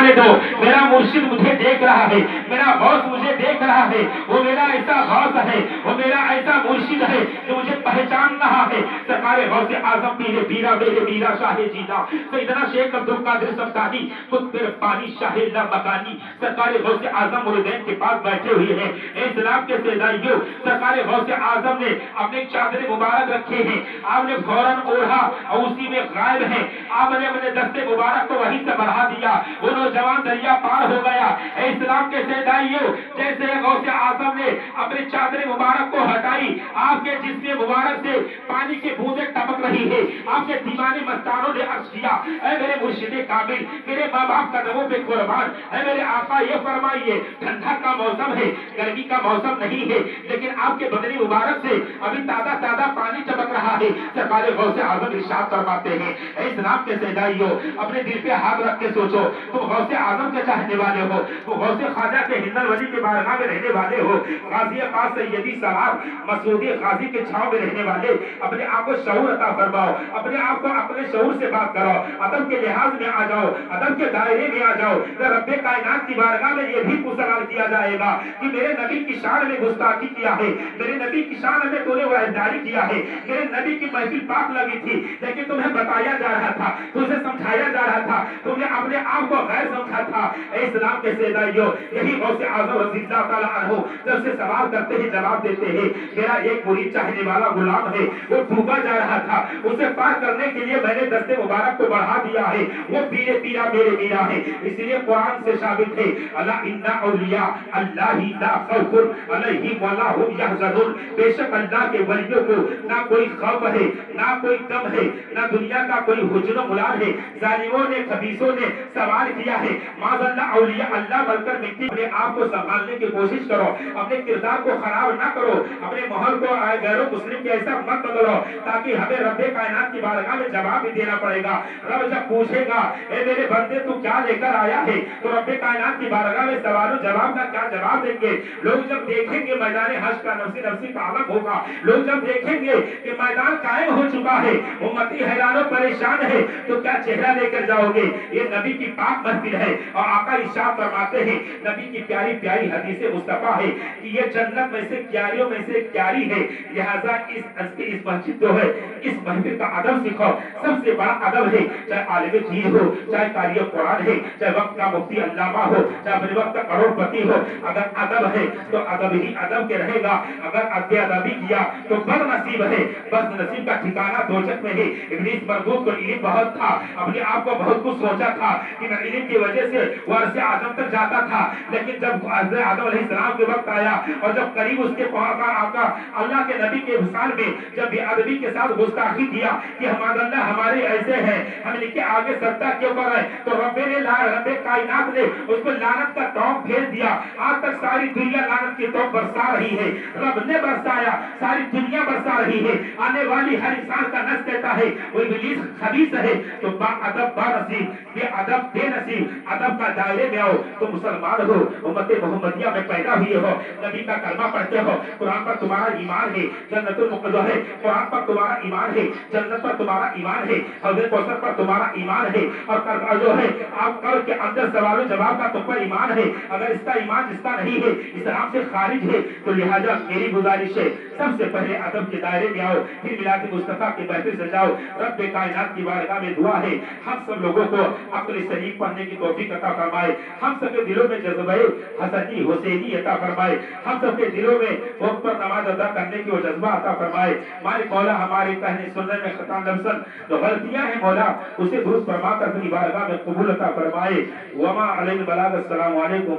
जाने दो, मेरा मुर्शिद मुझे देख रहा है, मेरा गौस मुझे देख रहा है, वो मेरा ऐसा गौस है, वो मेरा ऐसा मुर्शिद है जो मुझे पहचान रहा है। सरकार गौस आजम पीरे पीरा मेरे पीरा शाहे जीना सैयदना शेख अब्दुल कादिर सफ्तानी कुतुब रब्बानी शाहे मकानी सरकार गौस आजम मुरीदैन के पास बैठे हुए हैं। इस्लाम के सेदाइयों, सरकार गौस आजम ने अपने चादर मुबारक रखे हैं, आपने फौरन ओढ़ा और उसी में गायब है। आपने अपने दस्ते मुबारक को वहीं से बढ़ा दिया, वो नौजवान दरिया पार हो गया। इस्लाम के सेदाइयों, जैसे गौस आजम ने अपनी चादर मुबारक को हटाई, आपके जिस्म मुबारक से पानी की बूंदें टपक रही है। आपके दीवाने मस्तानों ने अर्ज किया, ऐ मेरे मुर्शिदे कामिल, मेरे माँ बाप कदमों पे कुर्बान, ऐ मेरे आका ये फरमाइए, ठंडा का मौसम है, गर्मी का मौसम नहीं है, लेकिन आपके बदनी मुबारक से अभी ताजा ताजा पानी टपक रहा है। सरकार गौस आजम इरशाद फरमाते हैं, ऐ इस्लाम के सेदाइयों, अपने दिल पे हाथ रख के सोचो, तुम गौस आजम के चाहने वाले हो, तुम गौस ख्वाजा के हिंदल वली के बारगाह में रहने वाले हो, गाजी पास सैयदी साहब मसूदी गाजी के छांव में रहने वाले, अपने आप को शऊर अता फरमाओ, अपने आप को अपने शऊर से बात करो, अदब के लिहाज में आ जाओ, अदब के दायरे में आ जाओ। तो रब्बे कायनात की बारगाह में ये भी सवाल किया जाएगा कि मेरे नबी की शान में गुस्ताखी किया है, मेरे नबी की शान में तूने वहदारी किया है, मेरे नबी की महफिल पाक लगी थी, लेकिन तुम्हें बताया जा रहा था, तुझे समझाया जा रहा था, तुमने अपने आप को गैर समझा था। इस्लाम के सेदाइयों, यही गौस आजम रज़ियल्लाहु ताला अन्हु जब से सवाल करते हैं जवाब देते हैं, मेरा एक मुरीद चाहने वाला गुलाम है, वो डूबा जा रहा था, उसे पार करने के लिए मैंने दस्ते मुबारक को बढ़ा दिया है, वो पीरे पीरा मेरे मीरा है। इसलिए कुरान से साबित है, अला इन्ना औलिया अल्लाही ला खौफुन अलैहिम वला हुम यहज़नून, बेशक अल्लाह के वलियों को ना कोई खौफ है, ना कोई गम है, ना दुनिया का कोई हुज्न मुलाद है। जालिमों ने खबीसों ने सवाल किया है, माज़ल्ला औलिया अल्लाह बनकर मिट्टी। अपने आप को संभालने की कोशिश करो, अपने किरदार को खराब ना करो, अपने माहौल को गैरों मुस्लिम के ऐसा मत बदलो ताकि हमें रब्बे कायनात की बारगाह में जवाब भी देना पड़ेगा। रब जब पूछेगा, ए मेरे बंदे तू क्या लेकर आया है, तो रब्बे कायनात की बारगाह में सवाल जवाब का क्या जवाब देंगे। लोग जब देखेंगे मैदान हश्र का नफ्सी नफ्सी का आलम होगा, लोग जब देखेंगे कि मैदान कायम हो चुका है, उम्मती हैरान परेशान है, तो क्या चेहरा लेकर जाओगे। ये नबी की पाक महफिल है और आका इरशाद फरमाते हैं, नबी की प्यारी प्यारी हदीस मुस्तफा है कि ये जन्नत में से क्यारियों में से क्यारी है। लिहाजा इस मस्जिद जो है, इस महफिल का अदब सीखो। सबसे बड़ा अदब है, चाहे आलिम दीन हो, चाहे कारी कुरान है, चाहे वक्त का मुफ्ती अल्लामा हो, चाहे अपने वक्त का करोड़पति हो, अगर अदब है तो अदब ही अदब के रहेगा। अगर अदबी किया तो बदनसीब है, बदनसीब का ठिकाना दोजख में है। इब्लीस मरदूद को इल्म बहुत था, अपने आप को बहुत कुछ सोचा था कि मैं इल्म की वजह से वर्ष आदम तक जाता था, लेकिन जब आदम अलैहिस्सलाम के वक्त आया और जब करीब उसके आका अल्लाह के नबी के विसाल में जब बेअदबी के साथ गुस्ताखी किया कि हमारा हमारे ऐसे हैं, हम इनके आगे सत्ता क्यों कर रहे हैं, तो रब्बे कायनात ने उसको लानत का तौक भेज दिया। आज तक सारी दुनिया लानत की तौक बरसा रही है, रब ने बरसाया, सारी दुनिया बरसा रही है। आने वाली हर इंसान का नस कहता है वो इब्लीस खबीस है। तो बाअदब बानसीब, बेअदब बेनसीब, अदब का दायरे में आओ। तो मुसलमान हो, उम्मत मोहम्मदिया में पैदा हुए हो, नबी का कलमा पढ़ते हो, कुरान पर तुम्हारा ईमान है, जन्नतुल मुक़द्दस है, कुरान पर तुम्हारा ईमान है, जन्नत पर तुम्हारा ईमान है, हौज़े कौसर पर तुम्हारा ईमान है, और कल जो है आप कल के अंदर सवाल जवाब का तुम पर ईमान है। अगर इसका ईमान जिसका नहीं है, इस्लाम से खारिज है, तो लिहाजा मेरी गुजारिश है सबसे पहले अदब के दायरे में आओ, फिर मिलाद मुस्तफा की महफिल से जाओ। रब्बे कायनात की बारगाह में दुआ है हम सब लोगों को अक्ल सलीम पढ़ने की तौफीक अता फरमाए, हम सबके दिलों में जज्बे हसनी हुसैनी अता फरमाए, हम सबके दिलों में वक्त पर नमाज अदा करने की वो जज्बा अता फरमाए। मालिक मौला हमारे कहने सुनने में खता लफ्ज़न जो गलतियां हैं मौला उसे दुरुस्त फरमा कर अपनी बारगाह में कबूल अता फरमाए। वमा अलैहि बलाग। अस्सलामु अलैकुम।